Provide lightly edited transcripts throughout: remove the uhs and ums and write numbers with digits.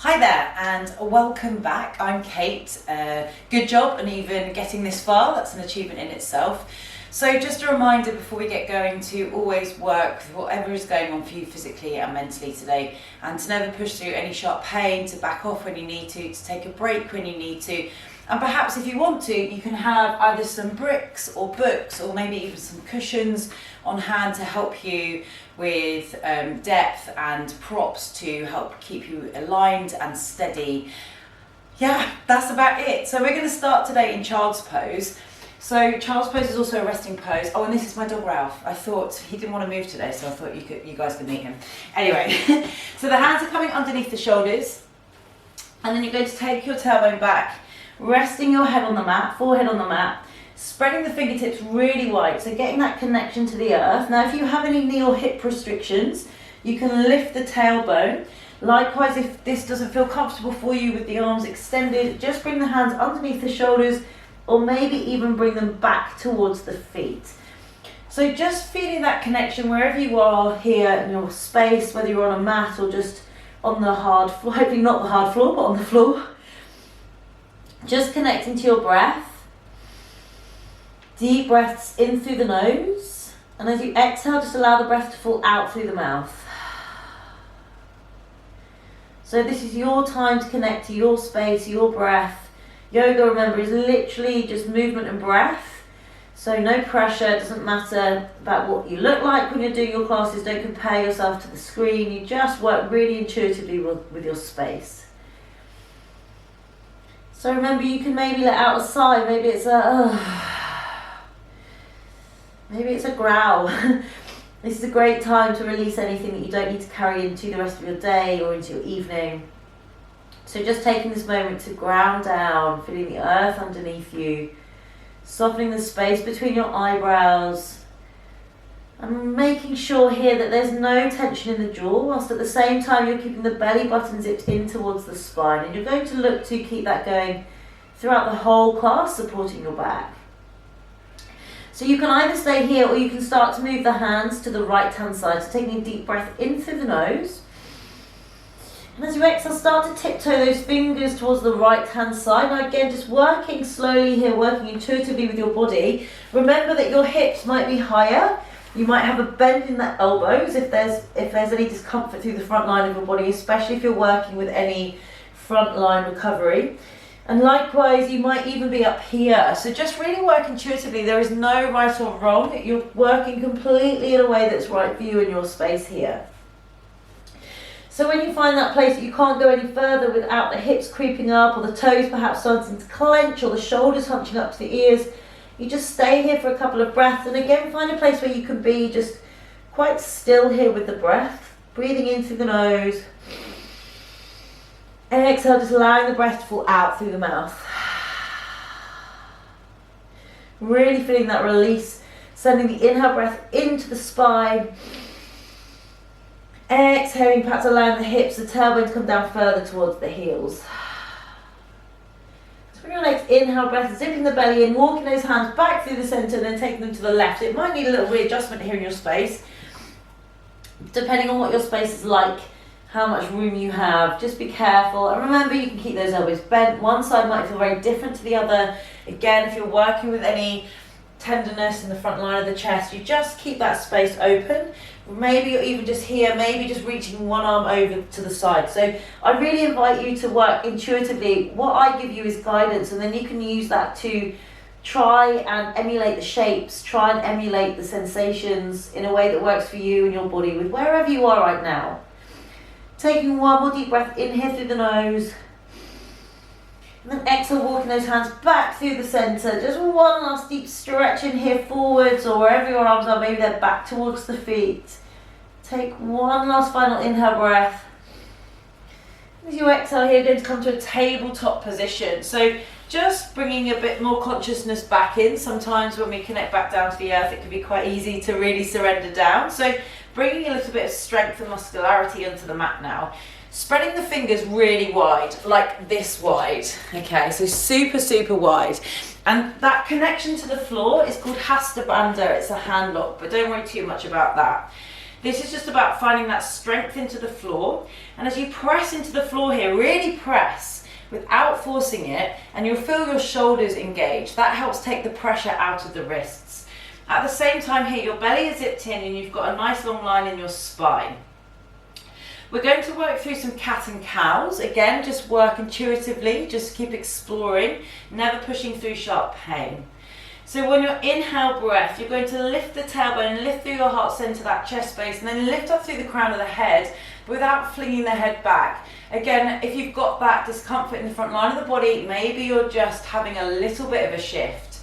Hi there and welcome back. I'm Kate. Good job and even getting this far, that's an achievement in itself. So just a reminder before we get going to always work with whatever is going on for you physically and mentally today, and to never push through any sharp pain, to back off when you need to take a break when you need to. And perhaps if you want to, you can have either some bricks or books or maybe even some cushions on hand to help you with depth and props to help keep you aligned and steady. Yeah, that's about it. So we're going to start today in child's pose. So child's pose is also a resting pose. Oh, and this is my dog Ralph. I thought he didn't want to move today, so I thought you guys could meet him. Anyway, so the hands are coming underneath the shoulders, and then you're going to take your tailbone back, resting your head on the mat, forehead on the mat, spreading the fingertips really wide, so getting that connection to the earth. Now, if you have any knee or hip restrictions, you can lift the tailbone. Likewise, if this doesn't feel comfortable for you with the arms extended, just bring the hands underneath the shoulders, or maybe even bring them back towards the feet. So just feeling that connection wherever you are here in your space, whether you're on a mat or just on the hard floor, hopefully not the hard floor, but on the floor. Just connecting to your breath. Deep breaths in through the nose, and as you exhale, just allow the breath to fall out through the mouth. So this is your time to connect to your space, your breath. Yoga, remember, is literally just movement and breath. So no pressure, it doesn't matter about what you look like when you're doing your classes. Don't compare yourself to the screen. You just work really intuitively with your space. So remember, you can maybe let out a sigh. Maybe it's maybe it's a growl. This is a great time to release anything that you don't need to carry into the rest of your day or into your evening. So just taking this moment to ground down, feeling the earth underneath you, softening the space between your eyebrows, and making sure here that there's no tension in the jaw, whilst at the same time you're keeping the belly button zipped in towards the spine. And you're going to look to keep that going throughout the whole class, supporting your back. So you can either stay here or you can start to move the hands to the right hand side. So taking a deep breath in through the nose. And as you exhale, start to tiptoe those fingers towards the right hand side. Now again, just working slowly here, working intuitively with your body. Remember that your hips might be higher. You might have a bend in the elbows if there's any discomfort through the front line of your body, especially if you're working with any front line recovery. And likewise, you might even be up here. So just really work intuitively. There is no right or wrong. You're working completely in a way that's right for you in your space here. So when you find that place that you can't go any further without the hips creeping up or the toes perhaps starting to clench or the shoulders hunching up to the ears, you just stay here for a couple of breaths. And again, find a place where you can be just quite still here with the breath. Breathing in through the nose. Exhale, just allowing the breath to fall out through the mouth. Really feeling that release, sending the inhale breath into the spine. Exhaling, perhaps allowing the hips, the tailbone to come down further towards the heels. So for your next inhale breath, zipping the belly in, walking those hands back through the centre and then taking them to the left. It might need a little readjustment here in your space, depending on what your space is like, how much room you have. Just be careful. And remember, you can keep those elbows bent. One side might feel very different to the other. Again, if you're working with any tenderness in the front line of the chest, you just keep that space open. Maybe you're even just here, maybe just reaching one arm over to the side. So I really invite you to work intuitively. What I give you is guidance, and then you can use that to try and emulate the shapes, try and emulate the sensations in a way that works for you and your body with wherever you are right now. Taking one more deep breath in here through the nose. And then exhale, walking those hands back through the centre. Just one last deep stretch in here forwards, or wherever your arms are, maybe they're back towards the feet. Take one last final inhale breath. As you exhale here, you're going to come to a tabletop position. So just bringing a bit more consciousness back in. Sometimes when we connect back down to the earth, it can be quite easy to really surrender down. So bringing a little bit of strength and muscularity onto the mat now. Spreading the fingers really wide, like this wide. Okay, so super, super wide. And that connection to the floor is called Hasta Bandha. It's a hand lock, but don't worry too much about that. This is just about finding that strength into the floor. And as you press into the floor here, really press without forcing it, and you'll feel your shoulders engage. That helps take the pressure out of the wrists. At the same time here, your belly is zipped in and you've got a nice long line in your spine. We're going to work through some cat and cows. Again, just work intuitively, just keep exploring, never pushing through sharp pain. So when your inhale breath, you're going to lift the tailbone, lift through your heart center, that chest space, and then lift up through the crown of the head without flinging the head back. Again, if you've got that discomfort in the front line of the body, maybe you're just having a little bit of a shift.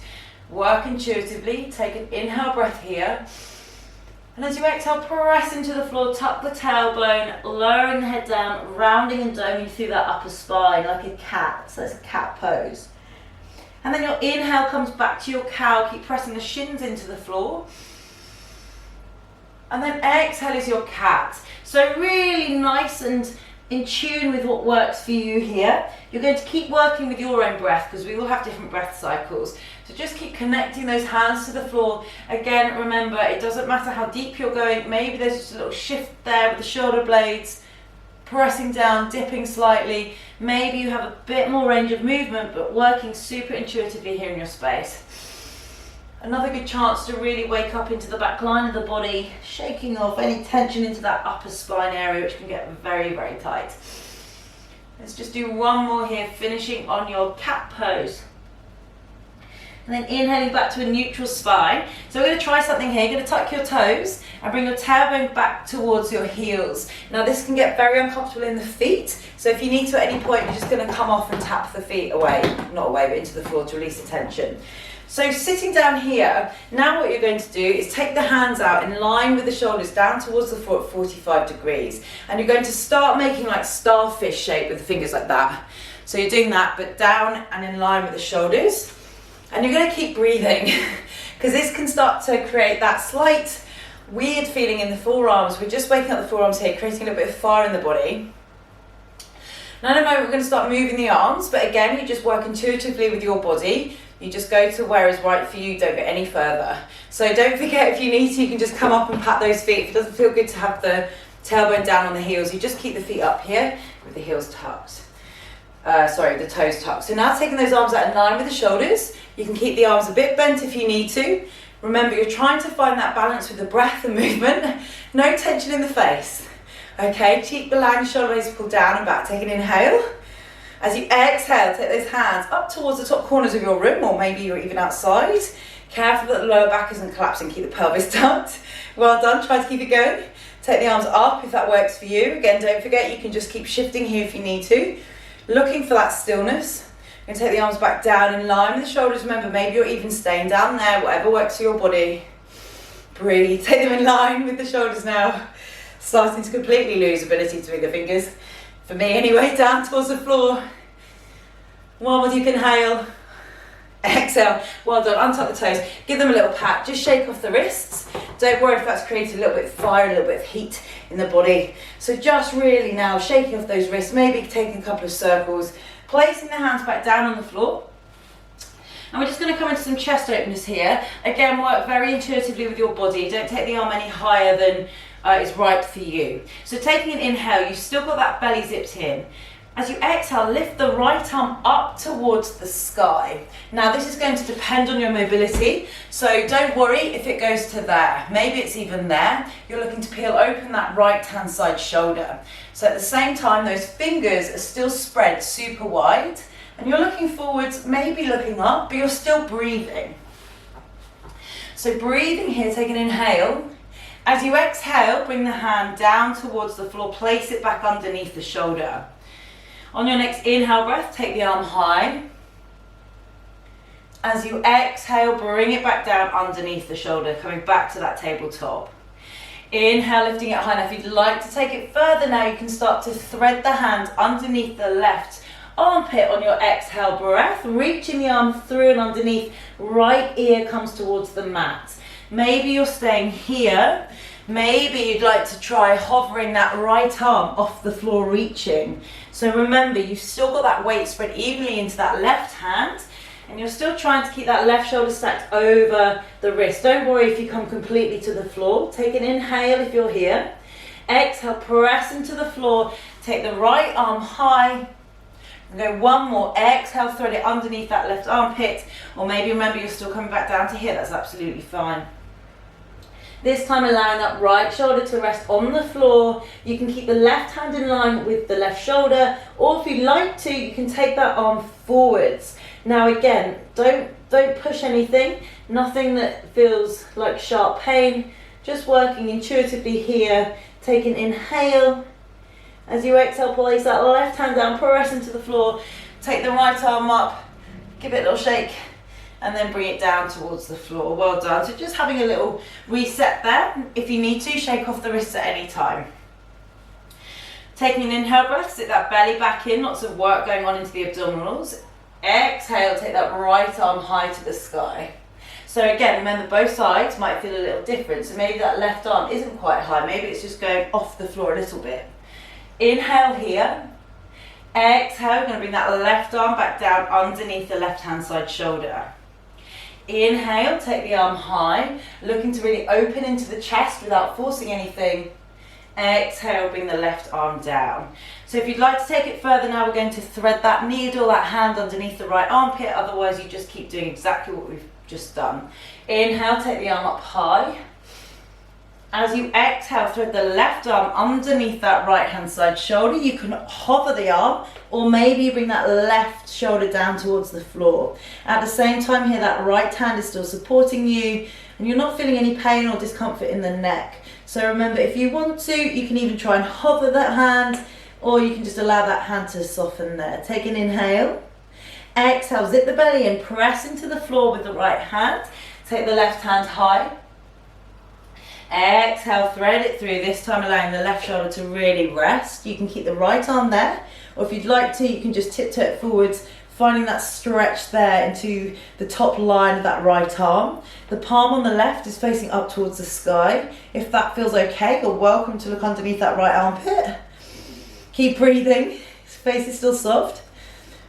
Work intuitively, take an inhale breath here. And as you exhale, press into the floor, tuck the tailbone, lowering the head down, rounding and doming through that upper spine like a cat. So it's a cat pose. And then your inhale comes back to your cow. Keep pressing the shins into the floor. And then exhale is your cat. So really nice and in tune with what works for you here. You're going to keep working with your own breath because we all have different breath cycles. So just keep connecting those hands to the floor. Again, remember, it doesn't matter how deep you're going. Maybe there's just a little shift there with the shoulder blades. Pressing down, dipping slightly. Maybe you have a bit more range of movement, but working super intuitively here in your space. Another good chance to really wake up into the back line of the body, shaking off any tension into that upper spine area, which can get very, very tight. Let's just do one more here, finishing on your cat pose. And then inhaling back to a neutral spine. So we're going to try something here. You're going to tuck your toes and bring your tailbone back towards your heels. Now this can get very uncomfortable in the feet. So if you need to at any point, you're just going to come off and tap the feet away. Not away, but into the floor to release the tension. So sitting down here, now what you're going to do is take the hands out in line with the shoulders down towards the floor at 45 degrees. And you're going to start making like starfish shape with the fingers like that. So you're doing that, but down and in line with the shoulders. And you're going to keep breathing because this can start to create that slight weird feeling in the forearms. We're just waking up the forearms here, creating a little bit of fire in the body. Now in a moment we're going to start moving the arms, but again you just work intuitively with your body. You just go to where is right for you, don't go any further. So don't forget, if you need to, you can just come up and pat those feet. If it doesn't feel good to have the tailbone down on the heels, you just keep the feet up here with the heels tucked. The toes tucked. So now taking those arms out in line with the shoulders, you can keep the arms a bit bent if you need to. Remember, you're trying to find that balance with the breath and movement. No tension in the face. Okay, keep the line, shoulder blades pulled down and back. Take an inhale. As you exhale, take those hands up towards the top corners of your room, or maybe you're even outside. Careful that the lower back isn't collapsing, keep the pelvis tucked. Well done, try to keep it going. Take the arms up if that works for you. Again, don't forget, you can just keep shifting here if you need to. Looking for that stillness. You're going to take the arms back down in line with the shoulders. Remember, maybe you're even staying down there, whatever works for your body. Breathe, take them in line with the shoulders now. Starting to completely lose ability to move the fingers. For me anyway, down towards the floor. One more deep inhale. Exhale. Well done, untuck the toes. Give them a little pat, just shake off the wrists. Don't worry if that's created a little bit of fire, a little bit of heat in the body. So just really now shaking off those wrists, maybe taking a couple of circles, placing the hands back down on the floor. And we're just going to come into some chest openers here. Again, work very intuitively with your body. Don't take the arm any higher than is right for you. So taking an inhale, you've still got that belly zipped in. As you exhale, lift the right arm up towards the sky. Now this is going to depend on your mobility, so don't worry if it goes to there. Maybe it's even there. You're looking to peel open that right hand side shoulder. So at the same time, those fingers are still spread super wide, and you're looking forwards, maybe looking up, but you're still breathing. So breathing here, take an inhale. As you exhale, bring the hand down towards the floor, place it back underneath the shoulder. On your next inhale breath, take the arm high. As you exhale, bring it back down underneath the shoulder, coming back to that tabletop. Inhale, lifting it high. Now, if you'd like to take it further now, you can start to thread the hand underneath the left armpit on your exhale breath, reaching the arm through and underneath. Right ear comes towards the mat. Maybe you're staying here. Maybe you'd like to try hovering that right arm off the floor, reaching. So remember, you've still got that weight spread evenly into that left hand. And you're still trying to keep that left shoulder stacked over the wrist. Don't worry if you come completely to the floor. Take an inhale if you're here. Exhale, press into the floor. Take the right arm high. And go one more. Exhale, thread it underneath that left armpit. Or maybe remember you're still coming back down to here. That's absolutely fine. This time allowing that right shoulder to rest on the floor. You can keep the left hand in line with the left shoulder. Or if you'd like to, you can take that arm forwards. Now again, don't push anything, nothing that feels like sharp pain, just working intuitively here. Take an inhale. As you exhale, place that left hand down, press into the floor, take the right arm up, give it a little shake, and then bring it down towards the floor. Well done. So just having a little reset there. If you need to, shake off the wrists at any time. Taking an inhale breath, sit that belly back in, lots of work going on into the abdominals. Exhale, take that right arm high to the sky. So again, remember both sides might feel a little different. So maybe that left arm isn't quite high. Maybe it's just going off the floor a little bit. Inhale here. Exhale, we're going to bring that left arm back down underneath the left hand side shoulder. Inhale, take the arm high, looking to really open into the chest without forcing anything. Exhale, bring the left arm down. So if you'd like to take it further now, we're going to thread that needle, that hand underneath the right armpit. Otherwise, you just keep doing exactly what we've just done. Inhale, take the arm up high. As you exhale, thread the left arm underneath that right hand side shoulder. You can hover the arm, or maybe bring that left shoulder down towards the floor. At the same time here, that right hand is still supporting you, and you're not feeling any pain or discomfort in the neck. So remember, if you want to, you can even try and hover that hand, or you can just allow that hand to soften there. Take an inhale. Exhale, zip the belly in, press into the floor with the right hand. Take the left hand high. Exhale, thread it through, this time allowing the left shoulder to really rest. You can keep the right arm there, or if you'd like to, you can just tiptoe it forwards, finding that stretch there into the top line of that right arm. The palm on the left is facing up towards the sky. If that feels okay, you're welcome to look underneath that right armpit. Keep breathing, his face is still soft.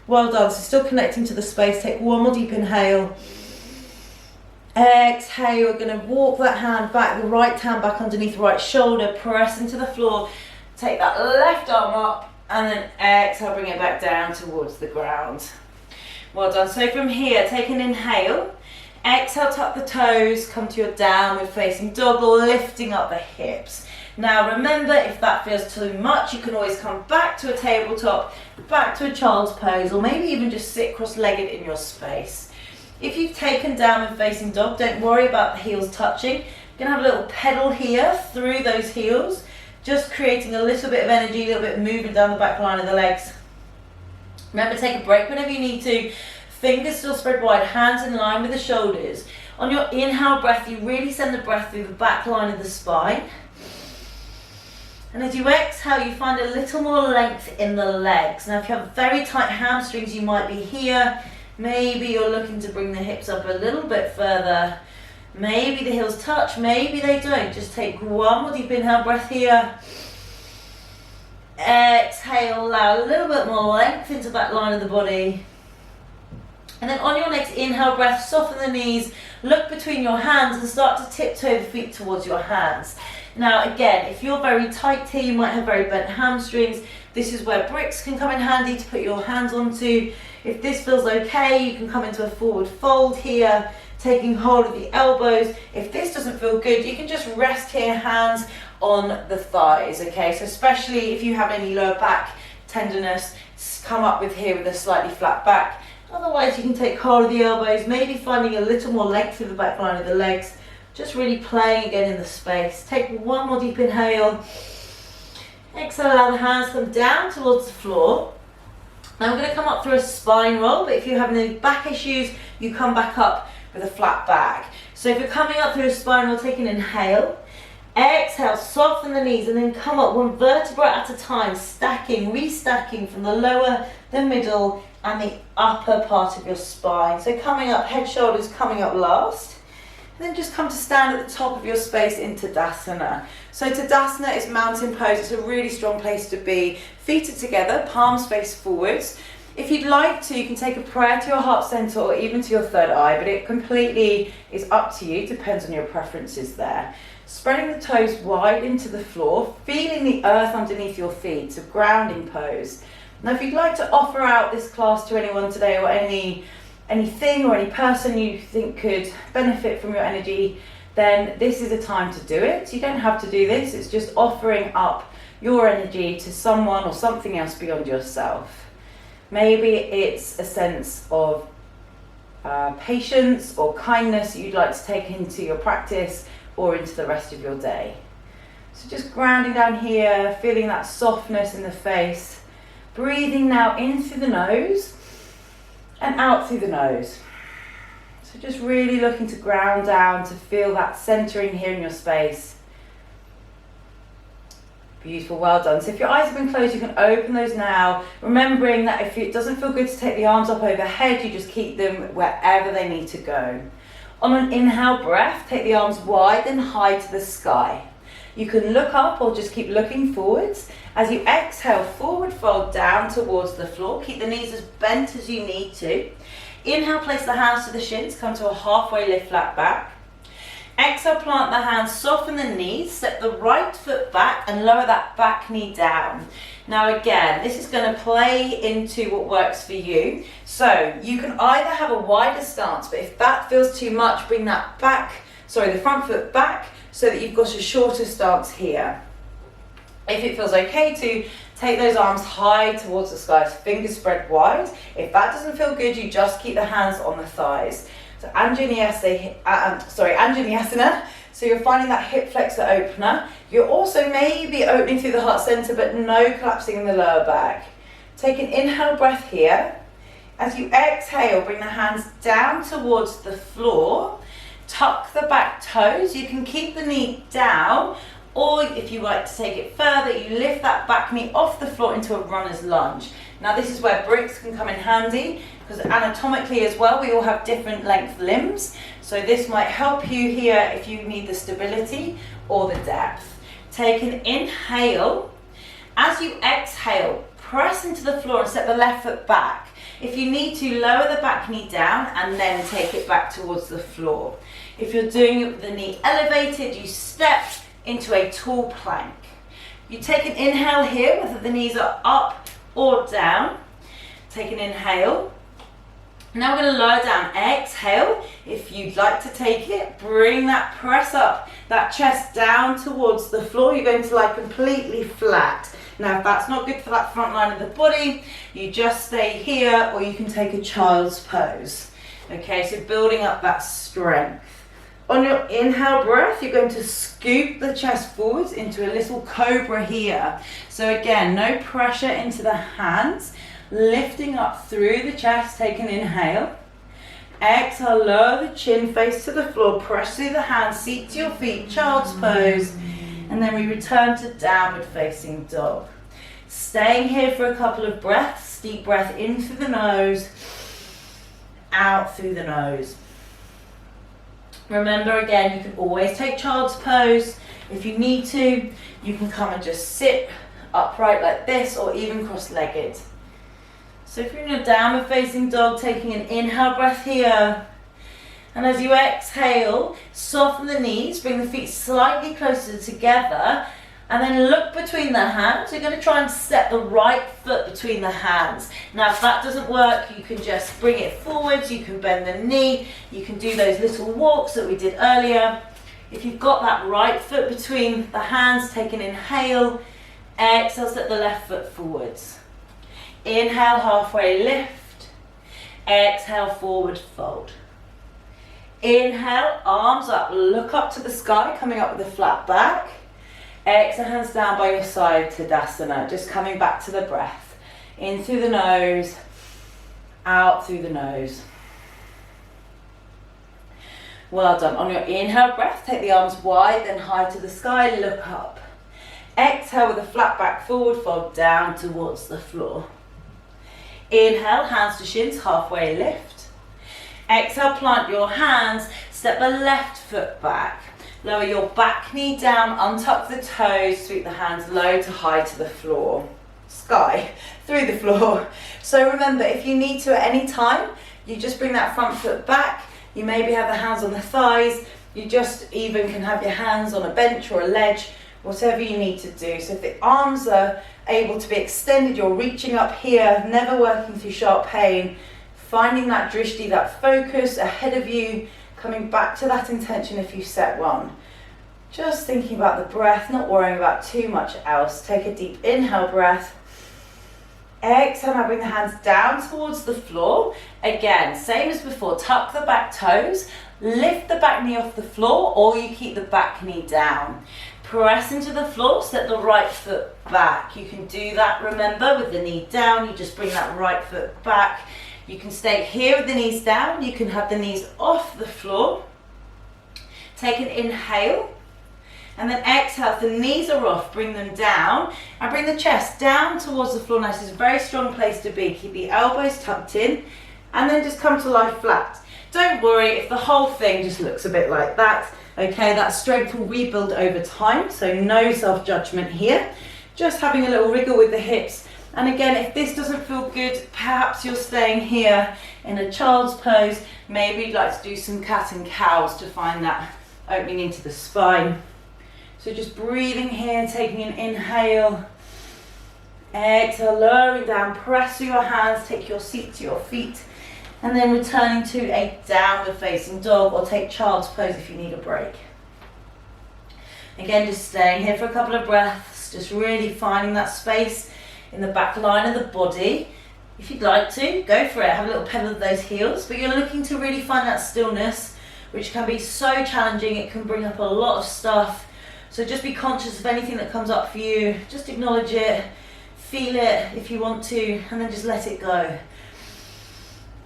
Well done, so still connecting to the space. Take one more deep inhale. Exhale, you're going to walk that hand back, the right hand back underneath the right shoulder, press into the floor, take that left arm up, and then exhale, bring it back down towards the ground. Well done. So from here, take an inhale, exhale, tuck the toes, come to your downward facing dog, lifting up the hips. Now remember, if that feels too much, you can always come back to a tabletop, back to a child's pose, or maybe even just sit cross-legged in your space. If you've taken downward facing dog, don't worry about the heels touching. You're going to have a little pedal here through those heels, just creating a little bit of energy, a little bit of movement down the back line of the legs. Remember, take a break whenever you need to. Fingers still spread wide, hands in line with the shoulders. On your inhale breath, you really send the breath through the back line of the spine. And as you exhale, you find a little more length in the legs. Now, if you have very tight hamstrings, you might be here. Maybe you're looking to bring the hips up a little bit further. Maybe the heels touch, maybe they don't. Just take one more deep inhale breath here. Exhale, allow a little bit more length into that line of the body. And then on your next inhale breath, soften the knees, look between your hands and start to tiptoe the feet towards your hands. Now again, if you're very tight here, you might have very bent hamstrings. This is where bricks can come in handy to put your hands onto. If this feels okay, you can come into a forward fold here, taking hold of the elbows. If this doesn't feel good, you can just rest here, hands on the thighs, okay? So especially if you have any lower back tenderness, come up with here with a slightly flat back. Otherwise, you can take hold of the elbows, maybe finding a little more length through the back line of the legs, just really playing again in the space. Take one more deep inhale. Exhale, allow the hands to come down towards the floor. Now we're going to come up through a spine roll, but if you're having any back issues, you come back up with a flat back. So if you're coming up through a spine roll, take an inhale. Exhale, soften the knees, and then come up one vertebra at a time, stacking, restacking from the lower, the middle, and the upper part of your spine. So coming up, head, shoulders coming up last. And then just come to stand at the top of your space in Tadasana. So Tadasana is mountain pose. It's a really strong place to be. Feet are together, palms face forwards. If you'd like to, you can take a prayer to your heart center or even to your third eye, but it completely is up to you, depends on your preferences there. Spreading the toes wide into the floor, feeling the earth underneath your feet, so grounding pose. Now if you'd like to offer out this class to anyone today, or anything or any person you think could benefit from your energy, then this is a time to do it. You don't have to do this, it's just offering up your energy to someone or something else beyond yourself. Maybe it's a sense of patience or kindness you'd like to take into your practice or into the rest of your day. So just grounding down here, feeling that softness in the face. Breathing now in through the nose and out through the nose. So just really looking to ground down, to feel that centering here in your space. Beautiful, well done. So if your eyes have been closed, you can open those now, remembering that if it doesn't feel good to take the arms up overhead, you just keep them wherever they need to go. On an inhale breath, take the arms wide and high to the sky. You can look up or just keep looking forwards. As you exhale, forward fold down towards the floor. Keep the knees as bent as you need to. Inhale, place the hands to the shins, come to a halfway lift, flat back. Exhale, plant the hands, soften the knees, step the right foot back and lower that back knee down. Now again, this is going to play into what works for you. So you can either have a wider stance, but if that feels too much, bring that the front foot back so that you've got a shorter stance here. If it feels okay to take those arms high towards the sky, fingers spread wide. If that doesn't feel good, you just keep the hands on the thighs. So Anjaneyasana, so you're finding that hip flexor opener. You're also maybe opening through the heart center, but no collapsing in the lower back. Take an inhale breath here. As you exhale, bring the hands down towards the floor. Tuck the back toes. You can keep the knee down, or if you like to take it further, you lift that back knee off the floor into a runner's lunge. Now this is where bricks can come in handy, because anatomically as well, we all have different length limbs. So this might help you here if you need the stability or the depth. Take an inhale. As you exhale, press into the floor and step the left foot back. If you need to, lower the back knee down and then take it back towards the floor. If you're doing it with the knee elevated, you step into a tall plank. You take an inhale here, whether the knees are up or down. Take an inhale. Now we're going to lower down. Exhale. If you'd like to take it, bring that press up, that chest down towards the floor. You're going to lie completely flat. Now if that's not good for that front line of the body, you just stay here, or you can take a child's pose. Okay, so building up that strength. On your inhale breath, you're going to scoop the chest forwards into a little cobra here. So again, no pressure into the hands. Lifting up through the chest, take an inhale. Exhale, lower the chin, face to the floor, press through the hands, seat to your feet, child's pose. And then we return to downward facing dog. Staying here for a couple of breaths. Deep breath in through the nose, out through the nose. Remember again, you can always take child's pose. If you need to, you can come and just sit upright like this, or even cross-legged. So if you're in a downward facing dog, taking an inhale breath here. And as you exhale, soften the knees, bring the feet slightly closer together, and then look between the hands. You're going to try and step the right foot between the hands. Now if that doesn't work, you can just bring it forwards, you can bend the knee, you can do those little walks that we did earlier. If you've got that right foot between the hands, take an inhale, exhale, step the left foot forwards. Inhale, halfway lift, exhale, forward fold. Inhale, arms up, look up to the sky, coming up with a flat back. Exhale, hands down by your side, Tadasana, just coming back to the breath. In through the nose, out through the nose. Well done. On your inhale breath, take the arms wide, then high to the sky, look up. Exhale with a flat back, forward fold down towards the floor. Inhale, hands to shins, halfway lift. Exhale, plant your hands, step the left foot back. Lower your back knee down, untuck the toes, sweep the hands low to high to the floor. sky, through the floor. So remember, if you need to at any time, you just bring that front foot back. You maybe have the hands on the thighs. You just even can have your hands on a bench or a ledge, whatever you need to do. So if the arms are able to be extended, you're reaching up here, never working through sharp pain, finding that drishti, that focus ahead of you, coming back to that intention if you set one. Just thinking about the breath, not worrying about too much else. Take a deep inhale breath. Exhale, now bring the hands down towards the floor. Again, same as before, tuck the back toes, lift the back knee off the floor, or you keep the back knee down. Press into the floor, step the right foot back. You can do that, remember, with the knee down, you just bring that right foot back. You can stay here with the knees down, you can have the knees off the floor. Take an inhale. And then exhale, if the knees are off, bring them down and bring the chest down towards the floor. Now this is a very strong place to be. Keep the elbows tucked in and then just come to lie flat. Don't worry if the whole thing just looks a bit like that. Okay, that strength will rebuild over time, so no self-judgment here. Just having a little wriggle with the hips. And again, if this doesn't feel good, perhaps you're staying here in a child's pose. Maybe you'd like to do some cat and cows to find that opening into the spine. So just breathing here, taking an inhale, exhale, lowering down, press through your hands, take your seat to your feet, and then returning to a downward facing dog, or take child's pose if you need a break. Again, just staying here for a couple of breaths, just really finding that space in the back line of the body. If you'd like to, go for it, have a little pedal of those heels, but you're looking to really find that stillness, which can be so challenging. It can bring up a lot of stuff. So just be conscious of anything that comes up for you. Just acknowledge it, feel it if you want to, and then just let it go.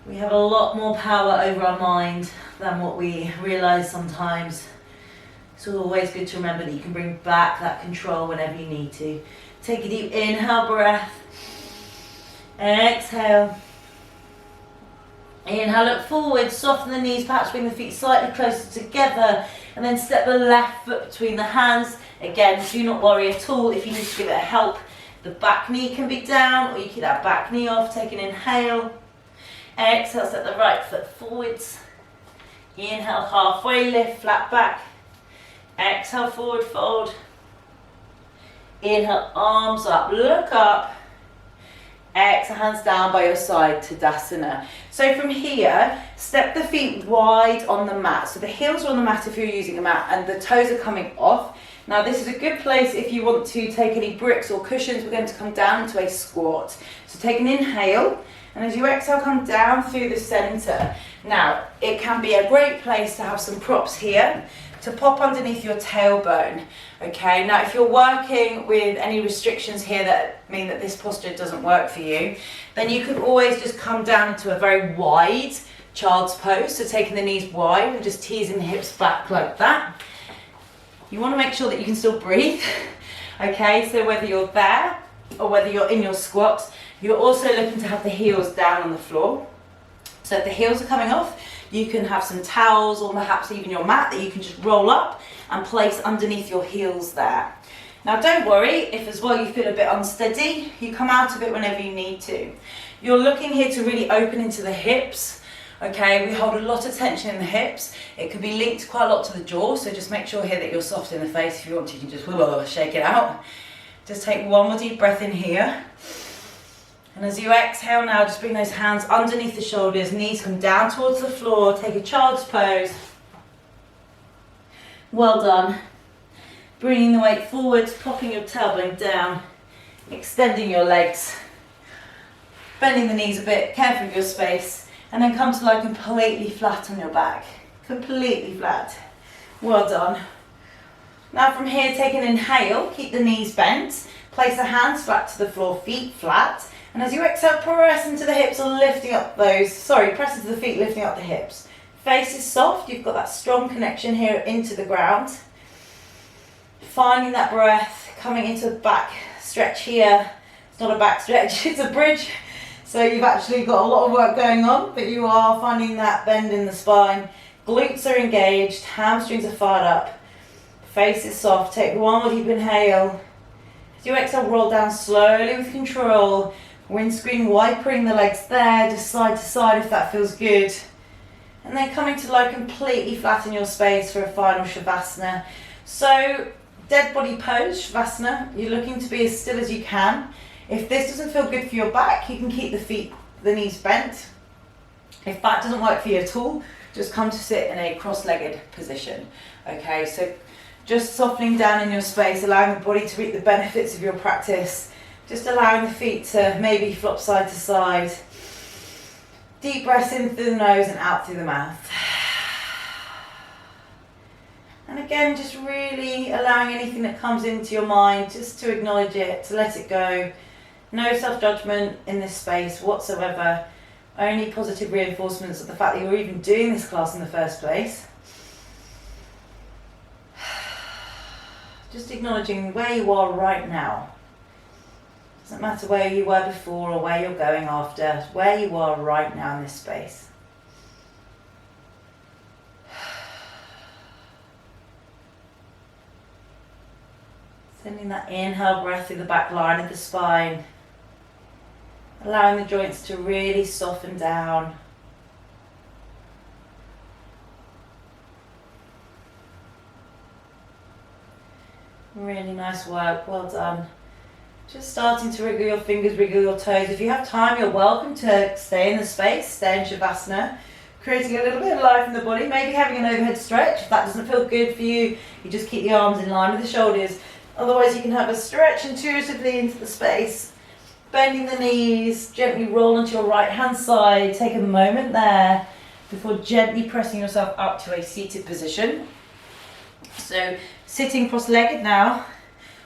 We have a lot more power over our mind than what we realise sometimes. It's always good to remember that you can bring back that control whenever you need to. Take a deep inhale breath. Exhale. Inhale, look forward, soften the knees, perhaps bring the feet slightly closer together, and then step the left foot between the hands. Again, do not worry at all if you need to give it a help. The back knee can be down, or you keep that back knee off. Take an inhale. Exhale, step the right foot forwards. Inhale, halfway lift, flat back. Exhale, forward fold. Inhale, arms up, look up. Exhale, hands down by your side, Tadasana. So from here, step the feet wide on the mat. So the heels are on the mat if you're using a mat, and the toes are coming off. Now this is a good place if you want to take any bricks or cushions. We're going to come down into a squat. So take an inhale, and as you exhale, come down through the center. Now, it can be a great place to have some props here to pop underneath your tailbone. Okay, now if you're working with any restrictions here that mean that this posture doesn't work for you, then you could always just come down into a very wide child's pose. So taking the knees wide and just teasing the hips back like that. You want to make sure that you can still breathe. Okay, so whether you're there or whether you're in your squat, you're also looking to have the heels down on the floor. So if the heels are coming off, you can have some towels or perhaps even your mat that you can just roll up and place underneath your heels there. Now don't worry if as well you feel a bit unsteady, you come out of it whenever you need to. You're looking here to really open into the hips. Okay, we hold a lot of tension in the hips. It can be linked quite a lot to the jaw, so just make sure here that you're soft in the face. If you want to, you can just shake it out. Just take one more deep breath in here. And as you exhale now, just bring those hands underneath the shoulders, knees come down towards the floor, take a child's pose. Well done. Bringing the weight forwards, popping your tailbone down, extending your legs, bending the knees a bit, careful of your space, and then come to lie completely flat on your back. Completely flat. Well done. Now from here, take an inhale, keep the knees bent, place the hands flat to the floor, feet flat. And as you exhale, press into the hips, lifting up press into the feet, lifting up the hips. Face is soft, you've got that strong connection here into the ground. Finding that breath, coming into a back stretch here. It's not a back stretch, it's a bridge. So you've actually got a lot of work going on, but you are finding that bend in the spine. Glutes are engaged, hamstrings are fired up. Face is soft, take one more deep inhale. As you exhale, roll down slowly with control. Windscreen wipering the legs there, just side to side if that feels good. And then coming to lie completely flat in your space for a final Shavasana. So, dead body pose, Shavasana. You're looking to be as still as you can. If this doesn't feel good for your back, you can keep the knees bent. If that doesn't work for you at all, just come to sit in a cross-legged position. Okay, so just softening down in your space, allowing the body to reap the benefits of your practice. Just allowing the feet to maybe flop side to side. Deep breaths in through the nose and out through the mouth. And again, just really allowing anything that comes into your mind, just to acknowledge it, to let it go. No self-judgment in this space whatsoever. Only positive reinforcements of the fact that you're even doing this class in the first place. Just acknowledging where you are right now. Doesn't matter where you were before or where you're going after, where you are right now in this space. Sending that inhale breath through the back line of the spine. Allowing the joints to really soften down. Really nice work, well done. Just starting to wriggle your fingers, wriggle your toes. If you have time, you're welcome to stay in the space, stay in Shavasana, creating a little bit of life in the body, maybe having an overhead stretch. If that doesn't feel good for you, you just keep the arms in line with the shoulders. Otherwise, you can have a stretch intuitively into the space, bending the knees, gently roll onto your right hand side. Take a moment there before gently pressing yourself up to a seated position. So sitting cross-legged now,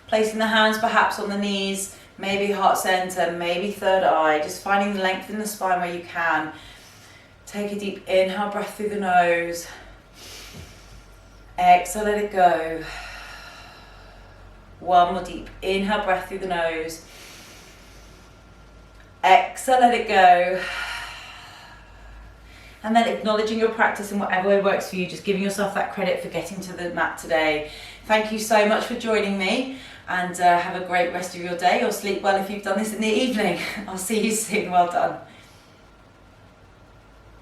placing the hands perhaps on the knees, maybe heart center, maybe third eye, just finding the length in the spine where you can. Take a deep inhale breath through the nose. Exhale, let it go. One more deep inhale breath through the nose. Exhale, let it go. And then acknowledging your practice in whatever way works for you, just giving yourself that credit for getting to the mat today. Thank you so much for joining me, and have a great rest of your day, or sleep well if you've done this in the evening. I'll see you soon. Well done.